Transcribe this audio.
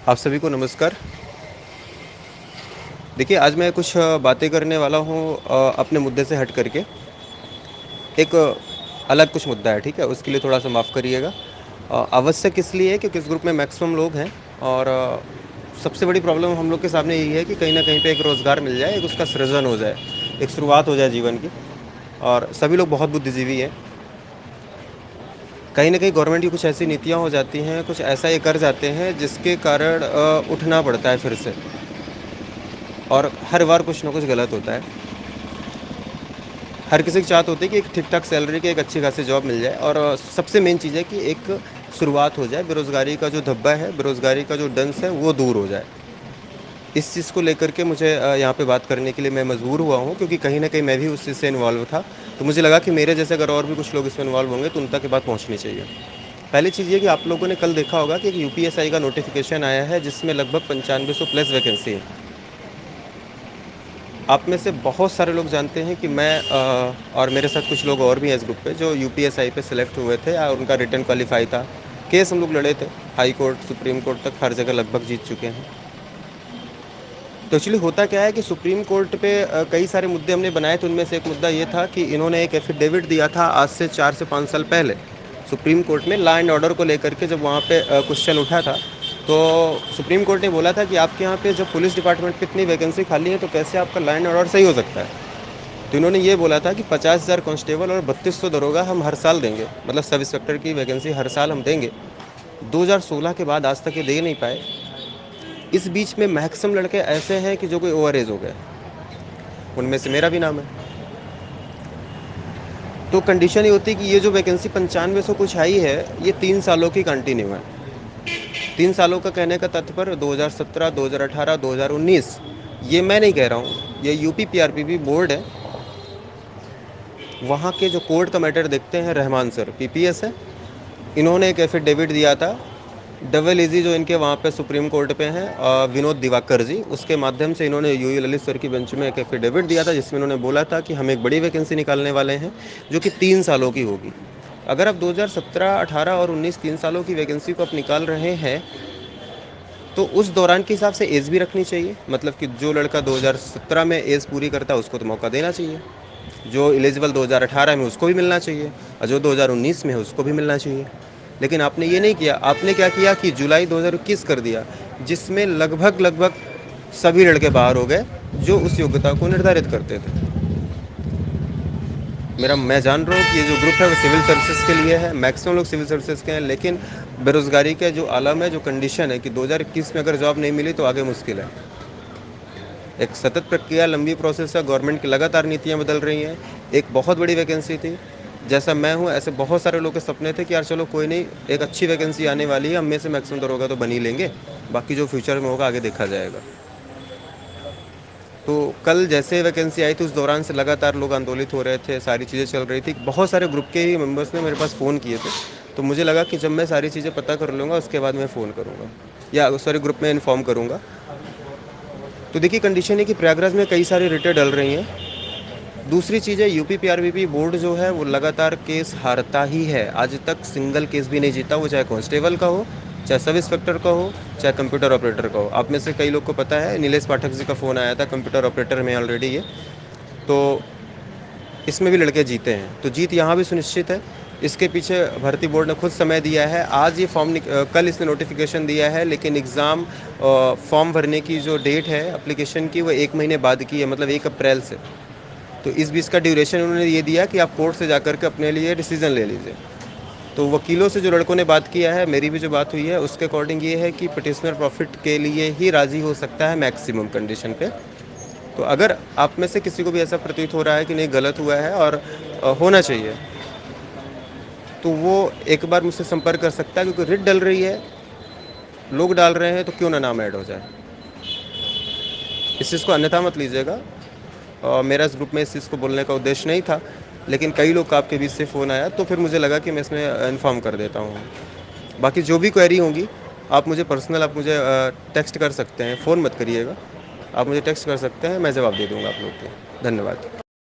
आप सभी को नमस्कार। देखिए, आज मैं कुछ बातें करने वाला हूँ अपने मुद्दे से हट करके। एक अलग कुछ मुद्दा है, ठीक है? उसके लिए थोड़ा-सा माफ़ करिएगा। आवश्यक इसलिए है क्योंकि इस ग्रुप में मैक्सिमम लोग हैं और सबसे बड़ी प्रॉब्लम हम लोग के सामने यही है कि कहीं न कहीं पे एक रोज़गार मिल जाए, एक उसका सृजन हो जाए, एक शुरुआत हो जाए जीवन की। और सभी लोग बहुत बुद्धिजीवी हैं। कहीं न कहीं गवर्नमेंट की कुछ ऐसी नीतियाँ हो जाती हैं, कुछ ऐसा ये कर जाते हैं जिसके कारण उठना पड़ता है फिर से और हर बार कुछ न कुछ गलत होता है। हर किसी की चाहत होती है कि एक ठीक-ठाक सैलरी की एक अच्छी खासी जॉब मिल जाए और सबसे मेन चीज़ है कि एक शुरुआत हो जाए, बेरोज़गारी का जो धब्बा है, बेरोज़गारी का जो डंस है, वो दूर हो जाए। इस चीज़ को लेकर के मुझे यहाँ पे बात करने के लिए मैं मजबूर हुआ हूँ क्योंकि कहीं न कहीं मैं भी उस चीज़ से इन्वॉल्व था। तो मुझे लगा कि मेरे जैसे अगर और भी कुछ लोग इसमें इन्वॉल्व होंगे तो उन तक ये बात पहुँचनी चाहिए। पहली चीज़ ये कि आप लोगों ने कल देखा होगा कि एक यूपीएसआई का नोटिफ़िकेशन आया है जिसमें लगभग 9500 प्लस वैकेंसी है। आप में से बहुत सारे लोग जानते हैं कि मैं और मेरे साथ कुछ लोग और भी हैं इस ग्रुप पे जो यूपीएसआई पे सिलेक्ट हुए थे और उनका रिटन क्वालीफाई था। केस हम लोग लड़े थे, हाई कोर्ट, सुप्रीम कोर्ट तक हर जगह लगभग जीत चुके हैं। तो एक्चुअली होता क्या है कि सुप्रीम कोर्ट पे कई सारे मुद्दे हमने बनाए थे, उनमें से एक मुद्दा ये था कि इन्होंने एक एफिडेविट दिया था आज से 4 से 5 साल पहले, सुप्रीम कोर्ट में लॉ एंड ऑर्डर को लेकर के जब वहाँ पे क्वेश्चन उठा था, तो सुप्रीम कोर्ट ने बोला था कि आपके यहाँ पे जब पुलिस डिपार्टमेंट पे इतनी वैकेंसी खाली है तो कैसे आपका लॉ एंड ऑर्डर सही हो सकता है? तो इन्होंने ये बोला था कि 50,000 कांस्टेबल और 3200 दरोगा हम हर साल देंगे, मतलब सब इंस्पेक्टर की वैकेंसी हर साल हम देंगे। 2016 के बाद आज तक ये दे नहीं पाए। इस बीच में मैक्सिमम लड़के ऐसे हैं कि जो कोई ओवर एज हो गए, उनमें से मेरा भी नाम है। तो कंडीशन ये होती है कि ये जो वैकेंसी 9500 कुछ आई है, ये 3 सालों की कंटिन्यू है। 3 सालों का कहने का तात्पर्य 2017, 2018, 2019, ये मैं नहीं कह रहा हूँ, ये यूपी पीआरपीपी बोर्ड है। वहाँ के जो कोर्ट का मैटर देखते हैं, रहमान सर पीपीएस है, इन्होंने एक एफिडेविट दिया था। डबल एजी जो इनके वहाँ पे सुप्रीम कोर्ट पे हैं, विनोद दिवाकर जी, उसके माध्यम से इन्होंने यूयू ललित सर की बेंच में एक एफिडेविट दिया था जिसमें इन्होंने बोला था कि हम एक बड़ी वैकेंसी निकालने वाले हैं जो कि 3 सालों की होगी। अगर आप 2017, 18 और 19 3 सालों की वैकेंसी को आप निकाल रहे हैं तो उस दौरान के हिसाब से एज भी रखनी चाहिए, मतलब कि जो लड़का 2017 में एज पूरी करता है उसको तो मौका देना चाहिए, जो एलिजिबल 2018 में उसको भी मिलना चाहिए और जो 2019 में है उसको भी मिलना चाहिए। लेकिन आपने ये नहीं किया। आपने क्या किया कि जुलाई 2021 कर दिया, जिसमें लगभग लगभग सभी लड़के बाहर हो गए जो उस योग्यता को निर्धारित करते थे। मैं जान रहा हूँ कि ये जो ग्रुप है वो सिविल सर्विसेज के लिए है, मैक्सिमम लोग सिविल सर्विसेज के हैं, लेकिन बेरोज़गारी का जो आलम है, जो कंडीशन है कि 2021 में अगर जॉब नहीं मिली तो आगे मुश्किल है। एक सतत प्रक्रिया, लंबी प्रोसेस है, गवर्नमेंट की लगातार नीतियाँ बदल रही हैं। एक बहुत बड़ी वैकेंसी थी, जैसा मैं हूँ ऐसे बहुत सारे लोग के सपने थे कि यार चलो कोई नहीं, एक अच्छी वैकेंसी आने वाली है, हम में से मैक्सिमम दरोगा तो बन ही लेंगे, बाकी जो फ्यूचर में होगा आगे देखा जाएगा। तो कल जैसे वैकेंसी आई थी उस दौरान से लगातार लोग आंदोलित हो रहे थे, सारी चीज़ें चल रही थी। बहुत सारे ग्रुप के ही मेंबर्स ने मेरे पास फ़ोन किए थे, तो मुझे लगा कि जब मैं सारी चीज़ें पता कर लूँगा उसके बाद मैं फ़ोन करूँगा या सॉरी ग्रुप में इन्फॉर्म करूँगा। तो देखिए कंडीशन है कि प्रयागराज में कई सारी रिटें डल रही हैं। दूसरी चीज़ है, यूपी पीआरपीपी बोर्ड जो है वो लगातार केस हारता ही है। आज तक सिंगल केस भी नहीं जीता, वो चाहे कांस्टेबल का हो, चाहे सब इंस्पेक्टर का हो, चाहे कंप्यूटर ऑपरेटर का हो। आप में से कई लोग को पता है, नीलेश पाठक जी का फ़ोन आया था, कंप्यूटर ऑपरेटर में ऑलरेडी ये। तो इसमें भी लड़के जीते हैं, तो जीत यहाँ भी सुनिश्चित है। इसके पीछे भर्ती बोर्ड ने खुद समय दिया है। आज ये कल इसने नोटिफिकेशन दिया है, लेकिन एग्ज़ाम फॉर्म भरने की जो डेट है एप्लीकेशन की, वो 1 महीने बाद की है, मतलब 1 अप्रैल से। तो इस बीच का ड्यूरेशन उन्होंने ये दिया कि आप कोर्ट से जाकर के अपने लिए डिसीजन ले लीजिए। तो वकीलों से जो लड़कों ने बात किया है, मेरी भी जो बात हुई है, उसके अकॉर्डिंग ये है कि पिटिशनर प्रॉफिट के लिए ही राज़ी हो सकता है मैक्सिमम कंडीशन पे। तो अगर आप में से किसी को भी ऐसा प्रतीत हो रहा है कि नहीं गलत हुआ है और होना चाहिए, तो वो एक बार मुझसे संपर्क कर सकता है, क्योंकि रिट डल रही है, लोग डाल रहे हैं, तो क्यों ना नाम ऐड हो जाए। इस चीज़ को अन्यथा मत लीजिएगा। मेरा इस ग्रुप में इस चीज़ को बोलने का उद्देश्य नहीं था, लेकिन कई लोग का आपके बीच से फ़ोन आया तो फिर मुझे लगा कि मैं इसमें इन्फॉर्म कर देता हूँ। बाकी जो भी क्वेरी होंगी आप मुझे पर्सनल आप मुझे टेक्स्ट कर सकते हैं, फ़ोन मत करिएगा। आप मुझे टेक्स्ट कर सकते हैं, मैं जवाब दे दूँगा आप लोग के। धन्यवाद।